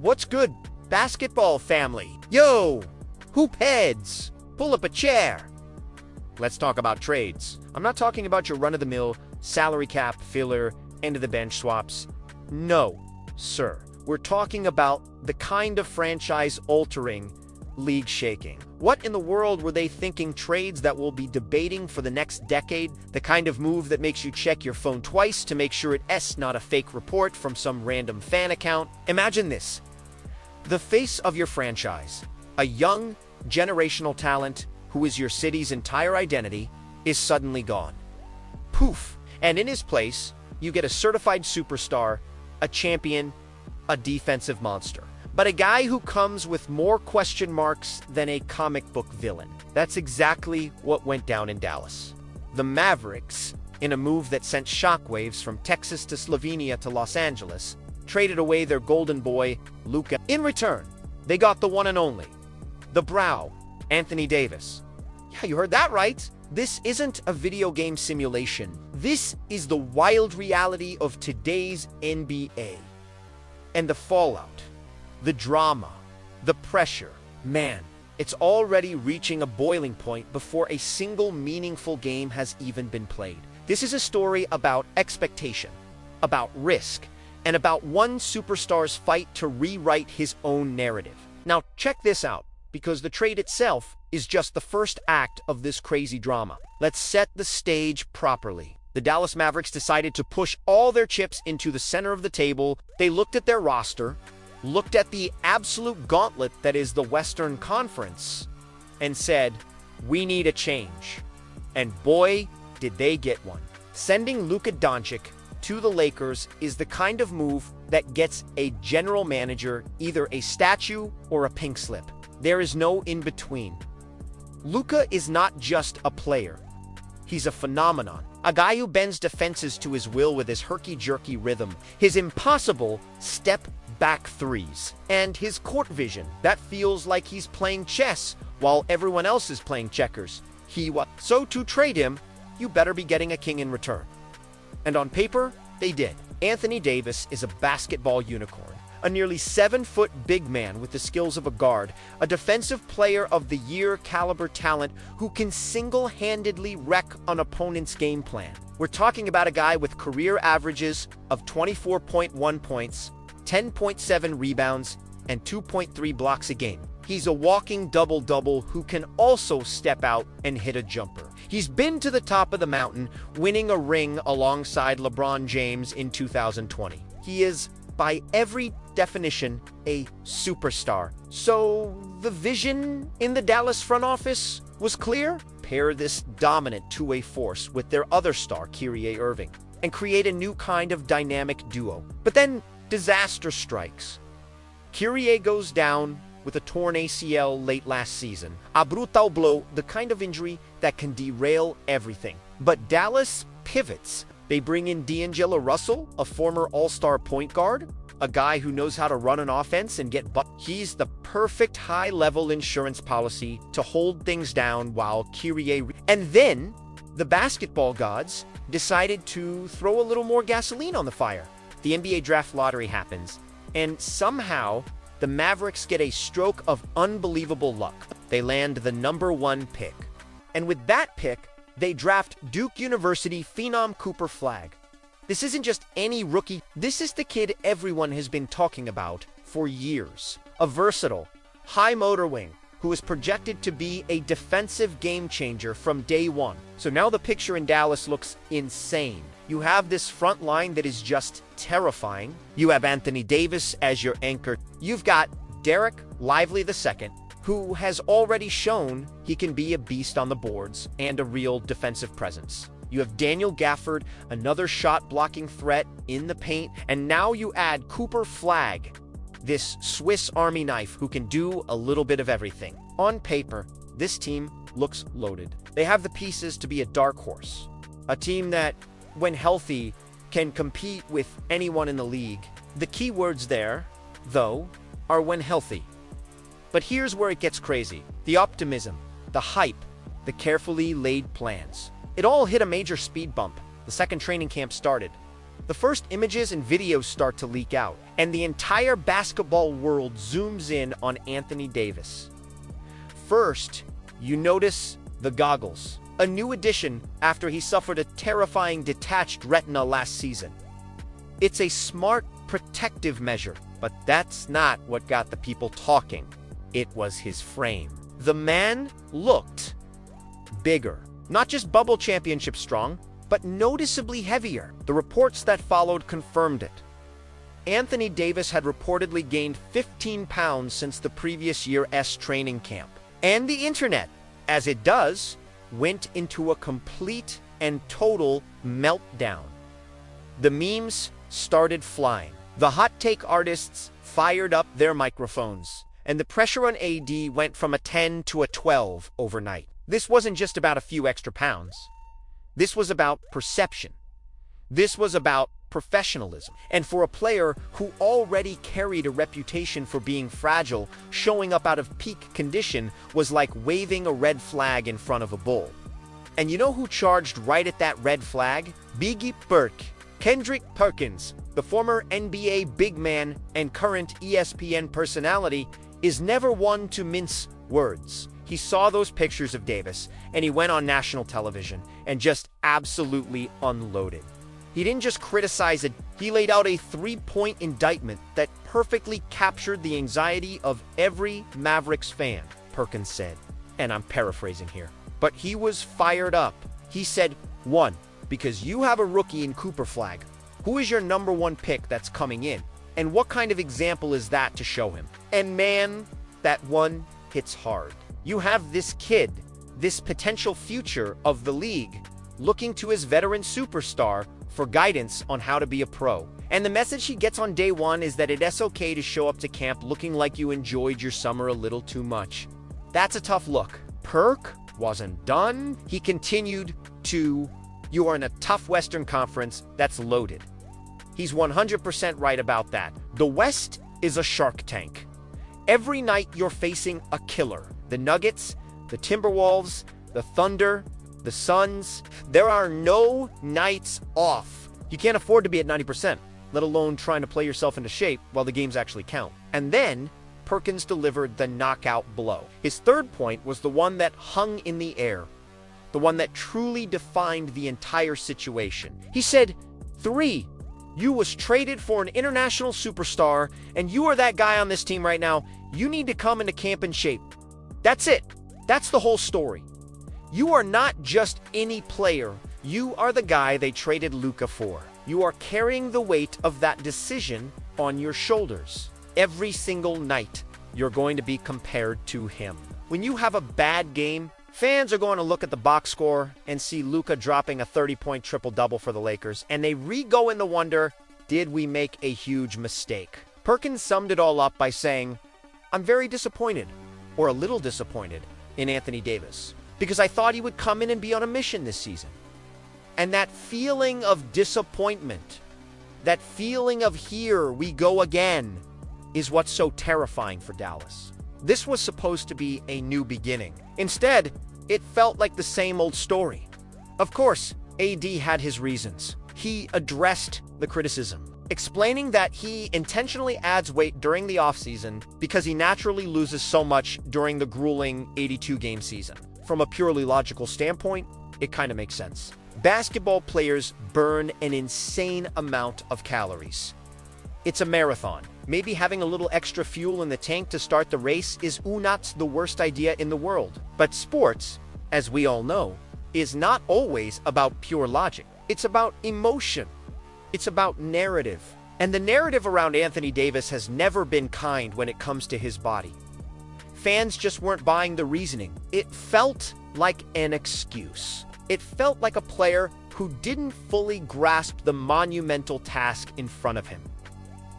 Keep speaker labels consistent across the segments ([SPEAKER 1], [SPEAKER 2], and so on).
[SPEAKER 1] What's good, basketball family? Yo, hoop heads, pull up a chair. Let's talk about trades. I'm not talking about your run-of-the-mill, salary cap, filler, end-of-the-bench swaps. No, sir. We're talking about the kind of franchise-altering, league-shaking. What in the world were they thinking? Trades that we'll be debating for the next decade? The kind of move that makes you check your phone twice to make sure it's not a fake report from some random fan account? Imagine this. The face of your franchise, a young, generational talent who is your city's entire identity, is suddenly gone. Poof! And in his place, you get a certified superstar, a champion, a defensive monster. But a guy who comes with more question marks than a comic book villain. That's exactly what went down in Dallas. The Mavericks, in a move that sent shockwaves from Texas to Slovenia to Los Angeles, traded away their golden boy, Luka. In return, they got the one and only, the Brow, Anthony Davis. Yeah, you heard that right. This isn't a video game simulation. This is the wild reality of today's NBA. And the fallout, the drama, the pressure. Man, it's already reaching a boiling point before a single meaningful game has even been played. This is a story about expectation, about risk, and about one superstar's fight to rewrite his own narrative. Now, check this out, because the trade itself is just the first act of this crazy drama. Let's set the stage properly. The Dallas Mavericks decided to push all their chips into the center of the table. They looked at their roster, looked at the absolute gauntlet that is the Western Conference, and said, we need a change. And boy, did they get one. Sending Luka Dončić to the Lakers is the kind of move that gets a general manager either a statue or a pink slip. There is no in-between. Luka is not just a player. He's a phenomenon. A guy who bends defenses to his will with his herky-jerky rhythm, his impossible step-back threes, and his court vision that feels like he's playing chess while everyone else is playing checkers. So to trade him, you better be getting a king in return. And on paper, they did. Anthony Davis is a basketball unicorn, a nearly 7-foot big man with the skills of a guard, a defensive player of the year caliber talent who can single-handedly wreck an opponent's game plan. We're talking about a guy with career averages of 24.1 points, 10.7 rebounds, and 2.3 blocks a game. He's a walking double-double who can also step out and hit a jumper. He's been to the top of the mountain, winning a ring alongside LeBron James in 2020. He is, by every definition, a superstar. So the vision in the Dallas front office was clear. Pair this dominant two-way force with their other star, Kyrie Irving, and create a new kind of dynamic duo. But then disaster strikes. Kyrie goes down with a torn ACL late last season. A brutal blow, the kind of injury that can derail everything. But Dallas pivots. They bring in D'Angelo Russell, a former all-star point guard, a guy who knows how to run an offense and get He's the perfect high-level insurance policy to hold things down while Kyrie... And then, the basketball gods decided to throw a little more gasoline on the fire. The NBA draft lottery happens, and somehow the Mavericks get a stroke of unbelievable luck. They land the #1 pick. And with that pick, they draft Duke University phenom Cooper Flagg. This isn't just any rookie. This is the kid everyone has been talking about for years. A versatile, high motor wing who is projected to be a defensive game changer from day one. So now the picture in Dallas looks insane. You have this front line that is just terrifying. You have Anthony Davis as your anchor. You've got Derek Lively II, who has already shown he can be a beast on the boards and a real defensive presence. You have Daniel Gafford, another shot-blocking threat in the paint, and now you add Cooper Flagg, this Swiss Army knife who can do a little bit of everything. On paper, this team looks loaded. They have the pieces to be a dark horse, a team that, when healthy, can compete with anyone in the league. The key words there, though, are when healthy. But here's where it gets crazy. The optimism, the hype, the carefully laid plans. It all hit a major speed bump the second training camp started. the first images and videos start to leak out, and the entire basketball world zooms in on Anthony Davis. First, you notice the goggles, a new addition after he suffered a terrifying detached retina last season. It's a smart, protective measure, but that's not what got the people talking. It was his frame. The man looked bigger. Not just bubble championship strong, but noticeably heavier. The reports that followed confirmed it. Anthony Davis had reportedly gained 15 pounds since the previous year's training camp. And the internet, as it does, went into a complete and total meltdown. The memes started flying. The hot take artists fired up their microphones, and the pressure on AD went from a 10 to a 12 overnight. This wasn't just about a few extra pounds. This was about perception. This was about professionalism. And for a player who already carried a reputation for being fragile, showing up out of peak condition was like waving a red flag in front of a bull. And you know who charged right at that red flag? Kendrick Perkins, the former NBA big man and current ESPN personality, is never one to mince words. He saw those pictures of Davis, and he went on national television and just absolutely unloaded. He didn't just criticize it, he laid out a three-point indictment that perfectly captured the anxiety of every Mavericks fan, Perkins said. And I'm paraphrasing here. But he was fired up. He said, 1, because you have a rookie in Cooper Flag. Who is your number 1 pick that's coming in? And what kind of example is that to show him? And man, that one hits hard. You have this kid, this potential future of the league, looking to his veteran superstar for guidance on how to be a pro. And the message he gets on day 1 is that it's okay to show up to camp looking like you enjoyed your summer a little too much. That's a tough look. Perk wasn't done. He continued to, you are in a tough Western Conference that's loaded. He's 100% right about that. The West is a shark tank. Every night you're facing a killer. The Nuggets, the Timberwolves, the Thunder, the Suns. There are no nights off. You can't afford to be at 90%, let alone trying to play yourself into shape while the games actually count. And then Perkins delivered the knockout blow. His third point was the one that hung in the air, the one that truly defined the entire situation. He said, 3, you was traded for an international superstar, and you are that guy on this team right now. You need to come into camp in shape. That's it. That's the whole story. You are not just any player. You are the guy they traded Luka for. You are carrying the weight of that decision on your shoulders. Every single night, you're going to be compared to him. When you have a bad game, fans are going to look at the box score and see Luka dropping a 30-point triple-double for the Lakers, and they re-go in the wonder, did we make a huge mistake? Perkins summed it all up by saying, I'm very disappointed, or a little disappointed, in Anthony Davis, because I thought he would come in and be on a mission this season. And that feeling of disappointment, that feeling of here we go again, is what's so terrifying for Dallas. This was supposed to be a new beginning. Instead, it felt like the same old story. Of course, AD had his reasons. He addressed the criticism, explaining that he intentionally adds weight during the offseason because he naturally loses so much during the grueling 82-game season. From a purely logical standpoint, it kind of makes sense. Basketball players burn an insane amount of calories. It's a marathon. Maybe having a little extra fuel in the tank to start the race is not the worst idea in the world. But sports, as we all know, is not always about pure logic. It's about emotion. It's about narrative. And the narrative around Anthony Davis has never been kind when it comes to his body. Fans just weren't buying the reasoning. It felt like an excuse. It felt like a player who didn't fully grasp the monumental task in front of him.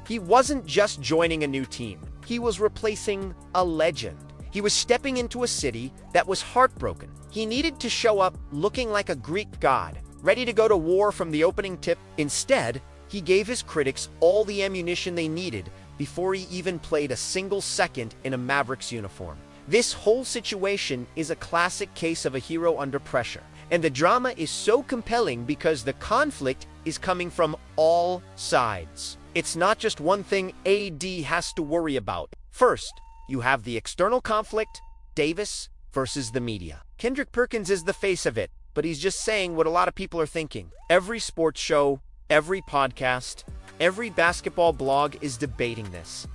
[SPEAKER 1] He wasn't just joining a new team. He was replacing a legend. He was stepping into a city that was heartbroken. He needed to show up looking like a Greek god, ready to go to war from the opening tip. Instead, he gave his critics all the ammunition they needed before he even played a single second in a Mavericks uniform. This whole situation is a classic case of a hero under pressure. And the drama is so compelling because the conflict is coming from all sides. It's not just one thing AD has to worry about. First, you have the external conflict, Davis versus the media. Kendrick Perkins is the face of it, but he's just saying what a lot of people are thinking. Every sports show, every podcast, every basketball blog is debating this.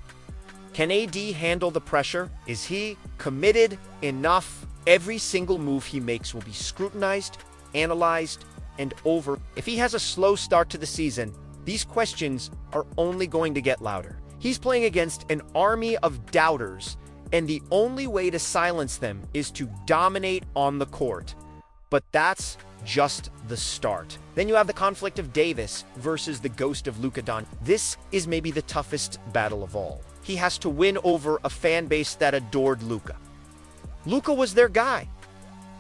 [SPEAKER 1] Can AD handle the pressure? Is he committed enough? Every single move he makes will be scrutinized, analyzed, and over. If he has a slow start to the season, these questions are only going to get louder. He's playing against an army of doubters, and the only way to silence them is to dominate on the court. But that's just the start. Then you have the conflict of Davis versus the ghost of Luka Dončić. This is maybe the toughest battle of all. He has to win over a fan base that adored Luka. Luka was their guy.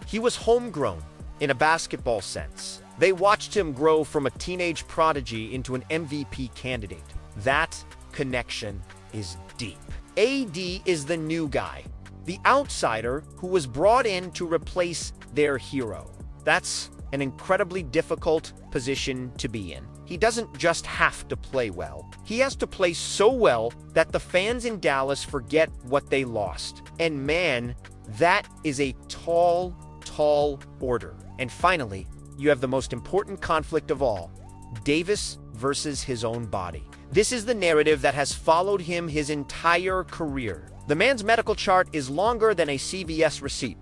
[SPEAKER 1] He was homegrown in a basketball sense. They watched him grow from a teenage prodigy into an MVP candidate. That connection is deep. AD is the new guy, the outsider who was brought in to replace their hero. That's an incredibly difficult position to be in. He doesn't just have to play well. He has to play so well that the fans in Dallas forget what they lost. And man, that is a tall order. And finally, you have the most important conflict of all, Davis versus his own body. This is the narrative that has followed him his entire career. The man's medical chart is longer than a CVS receipt.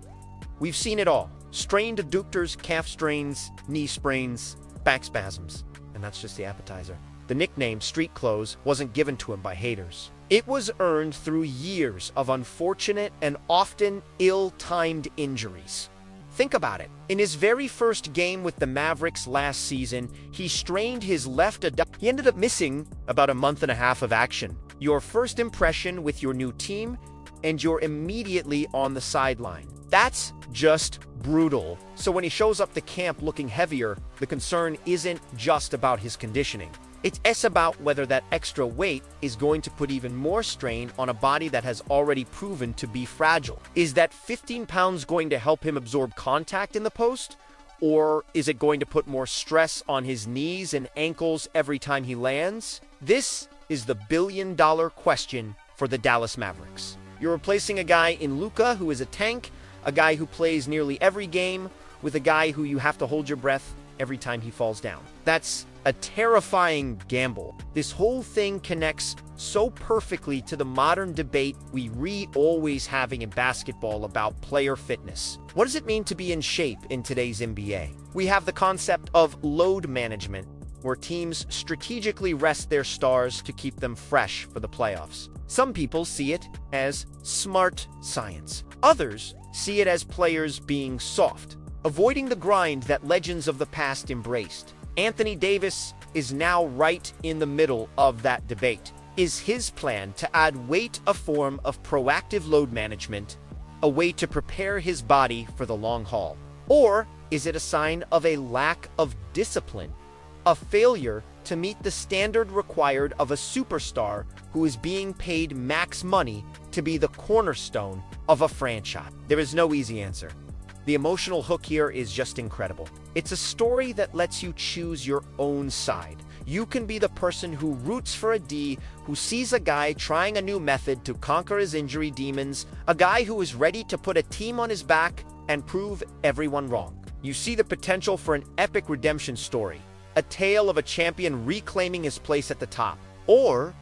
[SPEAKER 1] We've seen it all. Strained adductors, calf strains, knee sprains, back spasms. And that's just the appetizer. The nickname Street Clothes wasn't given to him by haters. It was earned through years of unfortunate and often ill-timed injuries. Think about it. In his very first game with the Mavericks last season, he strained his left adductor. He ended up missing about a month and a half of action. Your first impression with your new team, and you're immediately on the sideline. That's just brutal. So when he shows up to camp looking heavier, the concern isn't just about his conditioning. It's about whether that extra weight is going to put even more strain on a body that has already proven to be fragile. Is that 15 pounds going to help him absorb contact in the post? Or is it going to put more stress on his knees and ankles every time he lands? This is the billion-dollar question for the Dallas Mavericks. You're replacing a guy in Luka who is a tank, a guy who plays nearly every game, with a guy who you have to hold your breath every time he falls down. That's a terrifying gamble. This whole thing connects so perfectly to the modern debate we always having in basketball about player fitness. What does it mean to be in shape in today's NBA? We have the concept of load management, where teams strategically rest their stars to keep them fresh for the playoffs. Some people see it as smart science. Others see it as players being soft, avoiding the grind that legends of the past embraced. Anthony Davis is now right in the middle of that debate. Is his plan to add weight a form of proactive load management, a way to prepare his body for the long haul? Or is it a sign of a lack of discipline, a failure to meet the standard required of a superstar who is being paid max money to be the cornerstone of a franchise? There is no easy answer. The emotional hook here is just incredible. It's a story that lets you choose your own side. You can be the person who roots for a D, who sees a guy trying a new method to conquer his injury demons, a guy who is ready to put a team on his back and prove everyone wrong. You see the potential for an epic redemption story, a tale of a champion reclaiming his place at the top. Or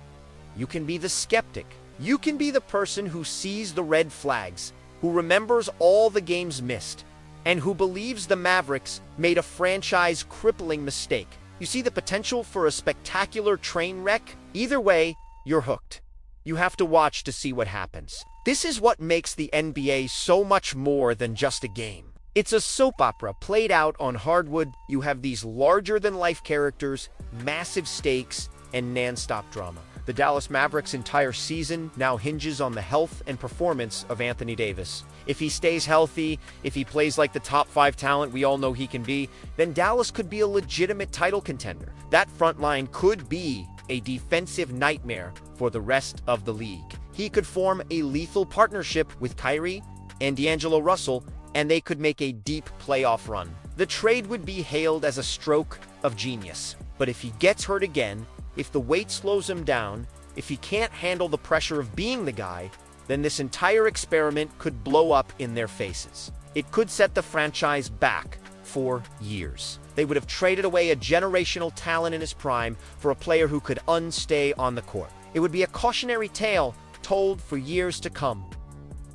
[SPEAKER 1] you can be the skeptic. You can be the person who sees the red flags, who remembers all the games missed, and who believes the Mavericks made a franchise-crippling mistake. You see the potential for a spectacular train wreck? Either way, you're hooked. You have to watch to see what happens. This is what makes the NBA so much more than just a game. It's a soap opera played out on hardwood. You have these larger-than-life characters, massive stakes, and non-stop drama. The Dallas Mavericks' entire season now hinges on the health and performance of Anthony Davis. If he stays healthy, if he plays like the top 5 talent we all know he can be, then Dallas could be a legitimate title contender. That front line could be a defensive nightmare for the rest of the league. He could form a lethal partnership with Kyrie and D'Angelo Russell and they could make a deep playoff run. The trade would be hailed as a stroke of genius. But if he gets hurt again, if the weight slows him down, if he can't handle the pressure of being the guy, then this entire experiment could blow up in their faces. It could set the franchise back for years. They would have traded away a generational talent in his prime for a player who could unstay on the court. It would be a cautionary tale told for years to come.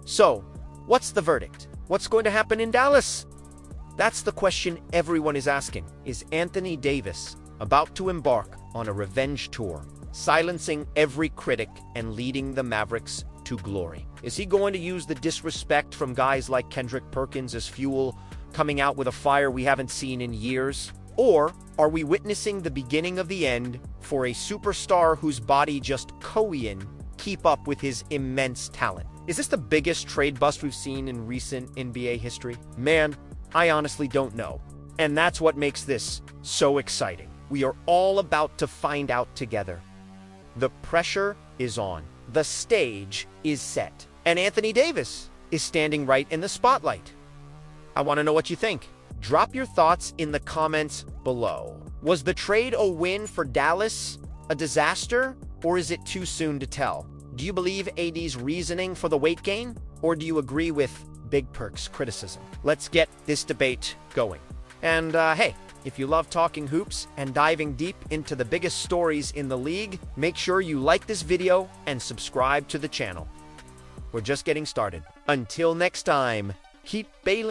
[SPEAKER 1] So, what's the verdict? What's going to happen in Dallas? That's the question everyone is asking. Is Anthony Davis about to embark on a revenge tour, silencing every critic and leading the Mavericks to glory? Is he going to use the disrespect from guys like Kendrick Perkins as fuel, coming out with a fire we haven't seen in years? Or are we witnessing the beginning of the end for a superstar whose body just couldn't keep up with his immense talent? Is this the biggest trade bust we've seen in recent NBA history? Man, I honestly don't know. And that's what makes this so exciting. We are all about to find out together. The pressure is on. The stage is set. And Anthony Davis is standing right in the spotlight. I want to know what you think. Drop your thoughts in the comments below. Was the trade a win for Dallas, a disaster, or is it too soon to tell? Do you believe AD's reasoning for the weight gain, or do you agree with Big Perk's criticism? Let's get this debate going. And hey, if you love talking hoops and diving deep into the biggest stories in the league, make sure you like this video and subscribe to the channel. We're just getting started. Until next time, keep bailing.